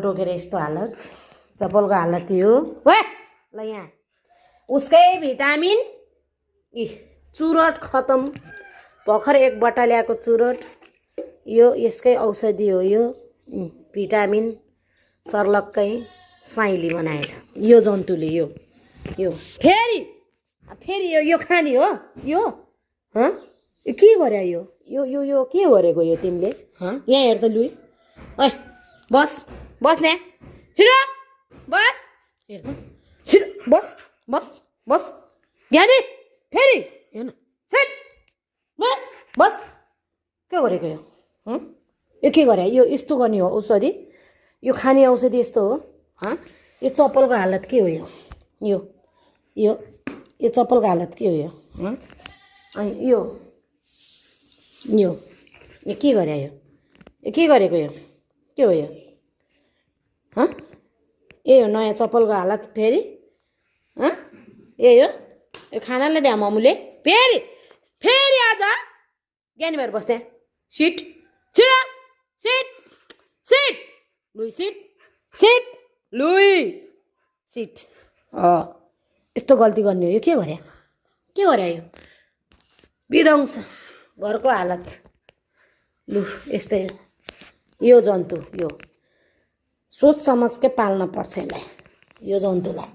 टोकेर यस्तो हालत चप्पलको हालत यो वे ल यहाँ उसकै भिटामिन चुरट खतम भर्खर एक बट्टा ल्याएको चुरट यो यसकै औषधि हो यो भिटामिन सर्लक्कै साइली बनाएछ यो जन्तुले यो यो फेरि फेरि यो खाने हो यो ह के गरे यो यो यो यो के गरेको यो तिमीले ह यहाँ हेर त लुई ओइ बस बस न छिटो बस हेर त छिटो बस बस बस ज्ञानी फेरि हेर्न छिट बस के गरेको यो यो के गरे यो यस्तो गर्ने हो औषधि यो खाने औषधि यस्तो हो ह यो चप्पलको हालत के हो यो यो यो यो चप्पलको हालत के हो यो ह अनि यो यो यो के गरे यो के गरेको यो के हो यो ह ए हो नयाँ चप्पलको हालत फेरि ह ए हो यो खानालाई दिए ममुले फेरि फेरि आज ज्ञानी भएर बस्ने सिट छिरा सिट सिट लुई सिट सिट लुई सिट यस्तो गल्ती गर्ने हो यो के गरे यो विध्वंस घरको हालत लु यस्तै यो जन्तु यो सोच समझ के पाल्न पर्छ यसलाई यो जन्तुलाई